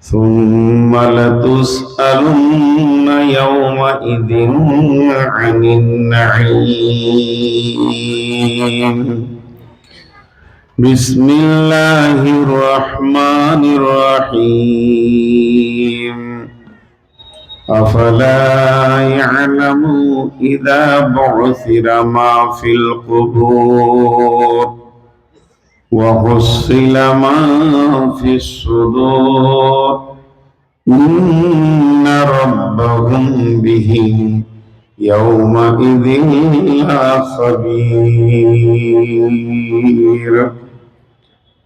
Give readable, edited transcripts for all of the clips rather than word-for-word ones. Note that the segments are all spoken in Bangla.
ثم لتسألن يومئذ عن النعيم. بسم الله الرحمن الرحيم. أفلا يعلم إذا بعثر ما في القبور وحصل ما في الصدور إن ربهم بهم يومئذ لخبير.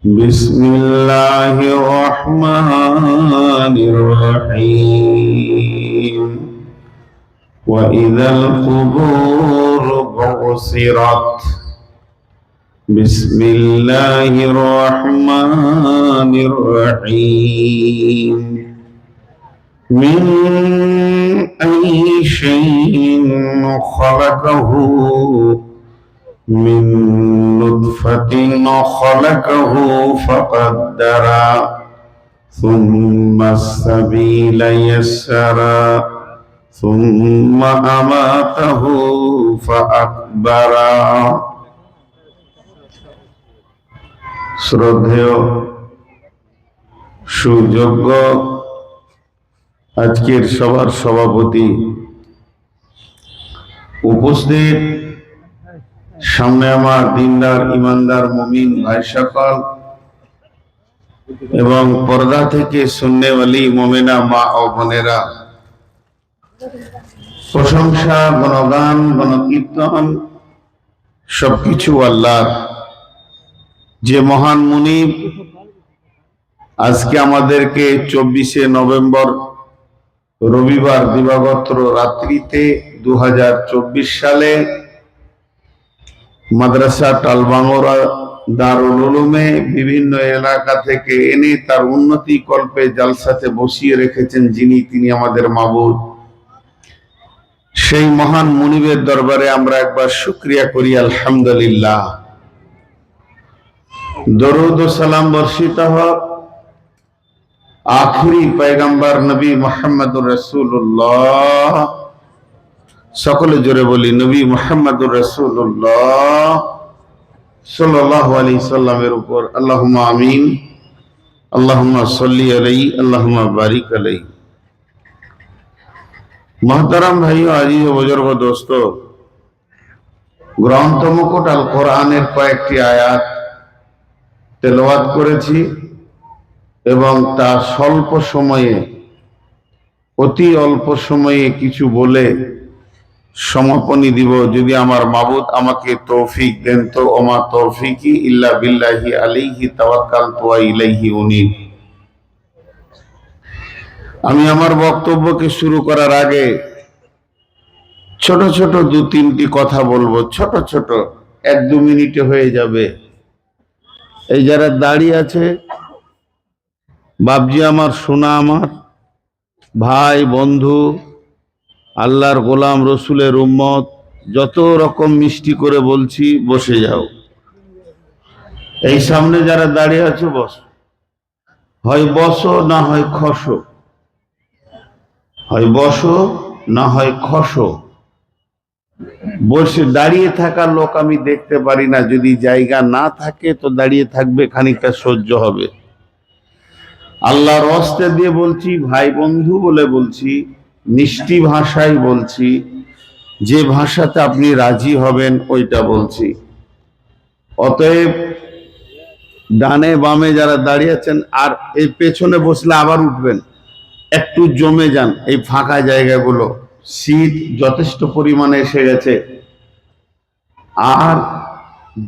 بسم الله الرحمن الرحيم. وإذا القبور بعثرت. بسم الله الرحمن الرحيم. من أي شيء خلقه؟ من نطفة خلقه فقدر ثم السبيل يسر ثم أماته فأكبر. শ্রদ্ধেয় সুযোগ্য আজকের সভার সভাপতি, উপস্থিত সামনে আমার দিনদার ইমানদার মুমিন ভাই সকল এবং পর্দা থেকে সুন্নেওয়ালি মুমিনা মা ও বোনেরা, প্রশংসা, গণগান, গণকীর্তন সবকিছু আল্লাহর, যে মহান মুনিব আজকে আমাদেরকে 24শে নভেম্বর রবিবার দিবাগত রাত্রিতে 2024 সালে মাদ্রাসা টালবাঙ্গরা দারুল উলুমে বিভিন্ন এলাকা থেকে এনে তার উন্নতি কল্পে জালসাতে বসিয়ে রেখেছেন যিনি, তিনি আমাদের মাবুদ। সেই মহান মুনিবের দরবারে আমরা একবার শুকরিয়া করি, আলহামদুলিল্লাহ। দরুদ ও সালাম বর্ষিত হোক আখিরি পয়গম্বর নবী মুহাম্মদুর রাসূলুল্লাহ, সকলে জোরে বলি নবী মুহাম্মদুর রাসূলুল্লাহ সাল্লাল্লাহু আলাইহি সাল্লামের উপর। আল্লাহুম্মা আমিন, আল্লাহুম্মা সাল্লি আলাইহি, আল্লাহুম্মা বারিক আলাইহি। মুহতারাম ভাই ও আজিজ ও বুজুর্গ দোস্ত, গ্রন্থ মুকুট আল কোরআনের কয়েকটি আয়াত তেলাওয়াত করেছি এবং তা স্বল্প সময়ে, অতি অল্প সময়ে কিছু বলে সমাপনী দিব, যদি আমার মাবুদ আমাকে তৌফিক দেন তো। ওমা তৌফিকি ইল্লা বিল্লাহি আলাইহি তাওয়াক্কালতু ওয়া ইলাইহি উনীব। আমি আমার বক্তব্যকে শুরু করার আগে ছোট ছোট 2-3টি কথা বলবো, ছোট ছোট, 1-2 মিনিটে হয়ে যাবে। এই যারা দাঁড়িয়ে আছে, বাপজি আমার, সোনা আমার, ভাই বন্ধু, আল্লাহর গোলাম, রসুলের উম্মত, যত রকম মিষ্টি করে বলছি, বসে যাও। এই সামনে যারা দাঁড়িয়ে আছো বসো, হয় বসো না হয় খসো, হয় বসো না হয় খসো। বসে দাঁড়িয়ে থাকা লোক আমি দেখতে পারি না, যদি জায়গা না থাকে তো দাঁড়িয়ে থাকবে, খানিকটা সহ্য হবে। আল্লাহর ওয়াস্তে দিয়ে বলছি, ভাই বন্ধু বলে বলছি, মিষ্টি ভাষায় বলছি, যে ভাষাতে আপনি রাজি হবেন ওইটা বলছি। অতএব ডানে বামে যারা দাঁড়িয়ে আছেন, আর এই পেছনে বসলে আবার উঠবেন, একটু জমে যান এই ফাঁকা জায়গাগুলো, শীত যথেষ্ট পরিমাণে এসে গেছে। আর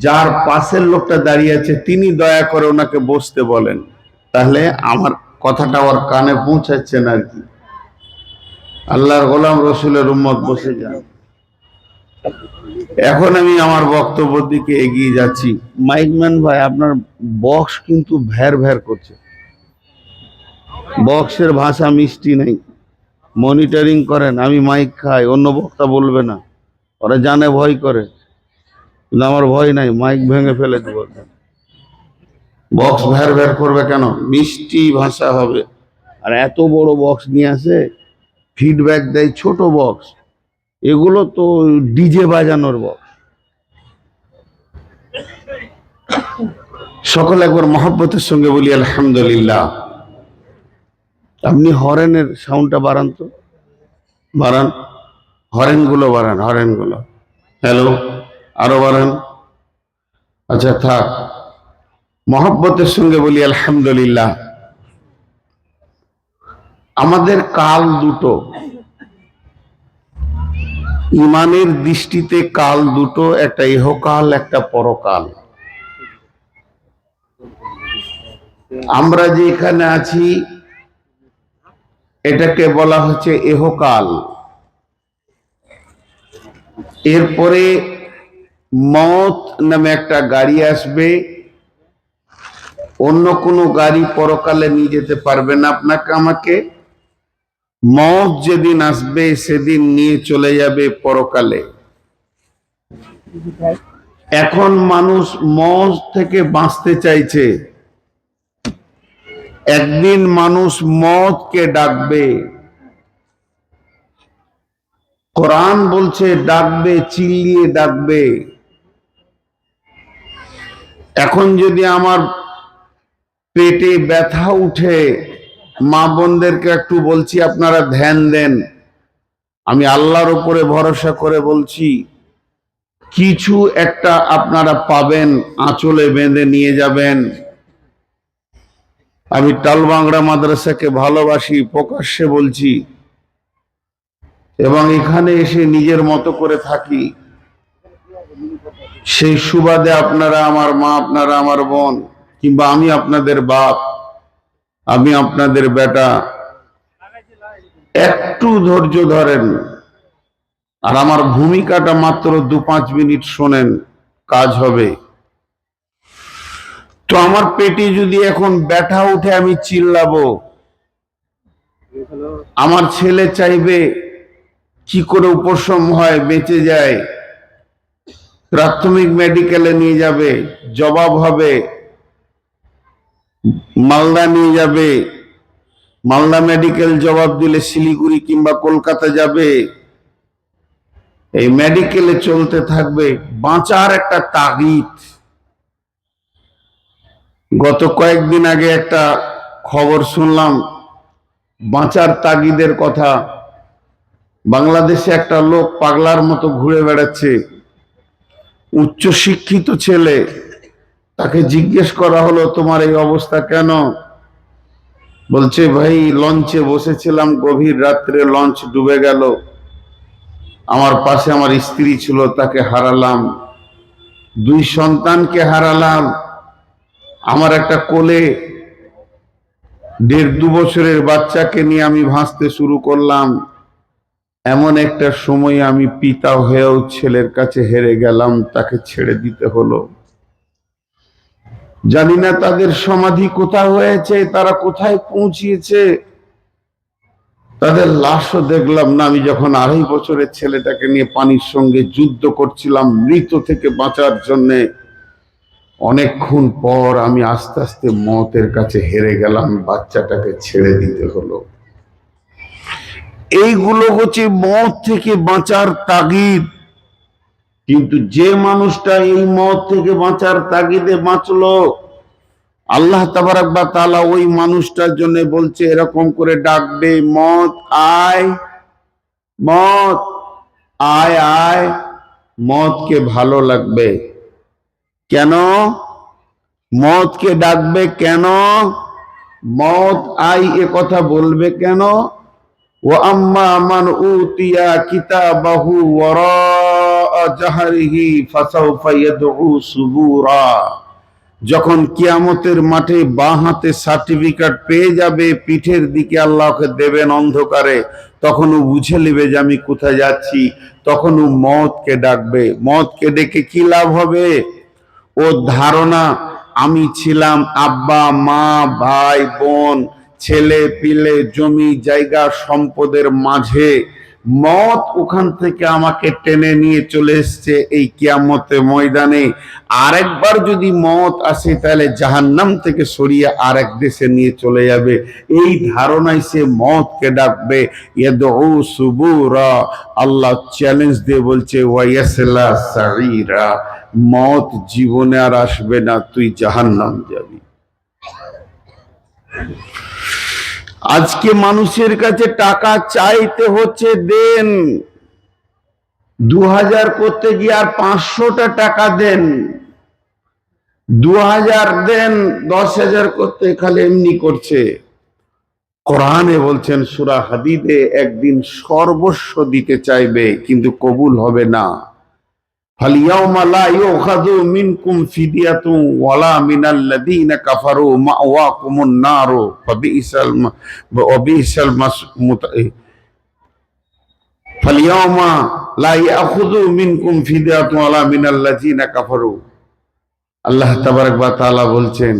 যার পাশের লোকটা দাঁড়িয়ে আছে তিনি দয়া করে ওনাকে বসতে বলেন, তাহলে আমার কথাটা ওর কানে পৌঁছাচ্ছেন আর কি। আল্লাহর গোলাম, রসুলের উম্মত, বসে যান। এখন আমি আমার বক্তব্যের দিকে এগিয়ে যাচ্ছি। মাইকম্যান ভাই, আপনার বক্স কিন্তু ভ্যার ভ্যার করছে, বক্সের ভাষা মিষ্টি নেই, মনিটরিং করেন। আমি মাইক খাই, অন্য বক্তা বলবে না, ওরা জানে ভয় করে, কিন্তু আমার ভয় নাই, মাইক ভেঙে ফেলে দেব। বক্স ভ্যার ভ্যার করবে কেন? মিষ্টি ভাষা হবে। আর এত বড় বক্স নিয়ে আসে, ফিডব্যাক দেয় ছোট বক্স। এগুলো তো ডিজে বাজানোর বক্স। সকলে একবার মহব্বতের সঙ্গে বলি আলহামদুলিল্লাহ। আপনি হরেনের সাউন্ডটা বাড়ান তো, বাড়ান, হরেনগুলো বাড়ান, হরেনগুলো। হ্যালো, আরো বাড়ান। আচ্ছা থাক, মহব্বতের সঙ্গে বলি আলহামদুলিল্লাহ। আমাদের কাল দুটো, ইমানের দৃষ্টিতে কাল দুটো, একটা ইহকাল একটা পরকাল। আমরা যে এখানে আছি এটাকে বলা হচ্ছে ইহকাল। এরপরে মওত নামে একটা গাড়ি আসবে, অন্য কোনো গাড়ি পরকালে নিয়ে যেতে পারবে না আপনাকে আমাকে। মওত যেদিন আসবে সেদিন নিয়ে চলে যাবে পরকালে। এখন মানুষ মওত থেকে বাঁচতে চাইছে, একদিন মানুষ মওতকে ডাকবে। কোরআন বলছে ডাকবে, চিল্লিয়ে ডাকবে। এখন যদি আমার পেটে ব্যথা উঠে, মা বোনদেরকে একটু বলছি আপনারা ধ্যান দেন, আমি আল্লাহর উপরে ভরসা করে বলছি, কিছু একটা আপনারা পাবেন, আঁচলে বেঁধে নিয়ে যাবেন। আমি টালবাংড়া মাদ্রাসাকে ভালোবাসি, প্রকাশ্যে বলছি, এবং এখানে এসে নিজের মতো করে থাকি। সেই সুবাদে আপনারা আমার মা, আপনারা আমার বোন, কিংবা আমি আপনাদের বাপ, আমি আপনাদের বেটা, একটু ধৈর্য ধরেন আর আমার ভূমিকাটা মাত্র 2-5 মিনিট শোনেন, কাজ হবে। তো আমার পেটে যদি এখন ব্যথা উঠে আমি চিল্লাবো, আমার ছেলে চাইবে কি করে উপশম হয়, বেঁচে যায়, প্রাথমিক মেডিকেলে নিয়ে যাবে, জবাব হবে মালদা নিয়ে যাবে, মালদা মেডিকেল জবাব দিলে শিলিগুড়ি কিংবা কলকাতা যাবে। এই মেডিকেলে চলতে থাকবে, বাঁচার একটা তাগিদ। গত কয়েকদিন আগে একটা খবর শুনলাম বাঁচার তাগিদের কথা। বাংলাদেশে একটা লোক পাগলার মতো ঘুরে বেড়াচ্ছে, উচ্চ শিক্ষিত ছেলে। তাকে জিজ্ঞেস করা হলো তোমার এই অবস্থা কেন? বলছে ভাই লঞ্চে বসেছিলাম, গভীর রাত্রে লঞ্চ ডুবে গেল, আমার পাশে আমার স্ত্রী ছিল, তাকে হারালাম, 2 সন্তানকে হারালাম, আমার একটা কোলে 1.5-2 বছরের বাচ্চাকে নিয়ে আমি ভাসতে শুরু করলাম। এমন একটা সময় আমি পিতা হয়েও ছেলের কাছে হেরে গেলাম, তাকে ছেড়ে দিতে হলো। জানি না তাদের সমাধি কোথায় হয়েছে, তারা কোথায় পৌঁছিয়েছে, তাদের লাশও দেখলাম না। আমি যখন 2.5 বছরের ছেলেটাকে নিয়ে পানির সঙ্গে যুদ্ধ করছিলাম মৃত থেকে বাঁচার জন্যে, অনেকক্ষণ পর আমি আস্তে আস্তে মওতের কাছে হেরে গেলাম, বাচ্চাটাকে ছেড়ে দিতে হলো। এইগুলো হচ্ছে মওত থেকে বাঁচার তাগিদ। কিন্তু যে মানুষটা এই মওত থেকে বাঁচার তাগিদে বাঁচলো, আল্লাহ তাবারাক ওয়া তাআলা ওই মানুষটার জন্য বলছে এরকম করে ডাকবে, মওত আয়, মওত আয় আয়। মওতকে ভালো লাগবে কেন? মওতকে ডাকবে কেন? মওত আই এ কথা বলবে কেন? ওয়া আম্মা মান উতিয়া কিতাবাহু ওয়ারা জাহরিহি ফাসাউফা ইয়াদউ সুবুরা। যখন কিয়ামতের মাঠে বাঁ হাতে সার্টিফিকেট পেয়ে যাবে, পিঠের দিকে আল্লাহকে দেবেন অন্ধকারে, তখন ও বুঝে নেবে যে আমি কোথায় যাচ্ছি। তখন ও মওতকে ডাকবে। মওতকে ডেকে কি লাভ হবে? ও ধারণা আমি ছিলাম আব্বা মা ভাই বোন ছেলে পিলে জমি জায়গা সম্পদের মাঝে, মত ওখান থেকে আমাকে টেনে নিয়ে চলে এসছে এই কিয়ামতে ময়দানে। আরেকবার যদি মত আসে তাহলে জাহান্নাম থেকে সরিয়ে আরেক দেশে নিয়ে চলে যাবে। এই ধারণায় সে মতকে ডাকবে, ইয়াদউ সুবুরা। আল্লাহ চ্যালেঞ্জ দিয়ে বলছে ওয়াইয়াসলা সাঈরা, মত জীবনে আর আসবে না, তুই জাহান্নাম যাবি। আজকে মানুষের কাছে টাকা চাইতে হচ্ছে দেন, 2000 করতে গিয়ে আর 500টা টাকা দেন, 2000 দেন, 10,000 করতে খালি এমনি করছে। কোরআনে বলছেন সূরা হাদীদে একদিন সর্বস্ব দিতে চাইবে কিন্তু কবুল হবে না। ফালিয়াউমা লা ইউখাযু মিনকুম ফিদিয়াতুন ওয়ালা মিনাল্লাযীনা কাফারু মাওয়াকুমুন নারু ফাবিইসাল ফালিয়াউমা লা ইয়াখুযু মিনকুম ফিদিয়াতুন ওয়ালা মিনাল্লাযীনা কাফারু। আল্লাহ তাবারক ওয়া তাআলা বলছেন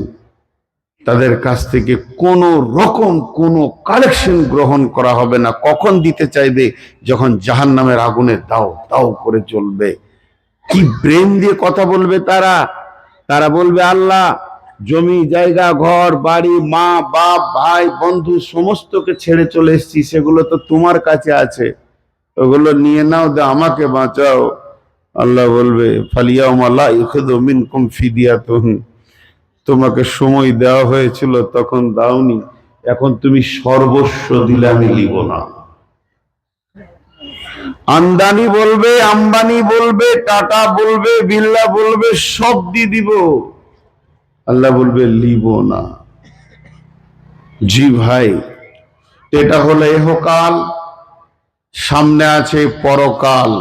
তাদের কাছ থেকে কোন রকম কোন কালেকশন গ্রহণ করা হবে না। কখন দিতে চাইবে? যখন জাহান্নামের আগুনে দাও দাও করে জ্বলবে। কি ব্রেন দিয়ে কথা বলবে তারা? তারা বলবে আল্লাহ, জমি জায়গা ঘর বাড়ি মা বাপ ভাই বন্ধু সমস্তকে ছেড়ে চলে এসেছি, সেগুলো তো তোমার কাছে আছে, ওগুলো নিয়ে নাও, দে আমাকে বাঁচাও। আল্লাহ বলবে ফালিয়াউমা লা ইউখাযু মিনকুম ফিদিয়াতুন, তোমাকে সময় দেওয়া হয়েছিল তখন দাওনি, এখন তুমি সর্বস্ব দিলে আমি নিব না। আন্দানি বলবে, আম্বানি বলবে, টাটা বলবে, বিল্লা বলবে, সব দিয়ে দিব, আল্লাহ বলবে লিব না। জি ভাই, এটা হলো ইহকাল, সামনে আছে পরকাল।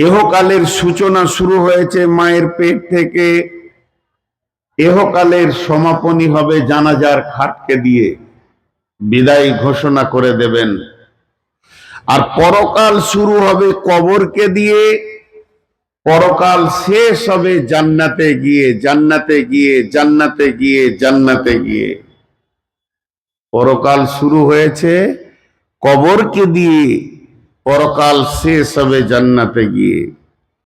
ইহকালের সূচনা শুরু হয়েছে মায়ের পেট থেকে, ইহকালের সমাপনী হবে জানাজার খাটকে দিয়ে, বিদায় ঘোষণা করে দেবেন। আর পরকাল শুরু হবে কবরকে দিয়ে, পরকাল শেষ হবে জান্নাতে গিয়ে, জান্নাতে গিয়ে, জান্নাতে গিয়ে, জান্নাতে গিয়ে। পরকাল শুরু হয়েছে কবরকে দিয়ে, পরকাল শেষ হবে জান্নাতে গিয়ে।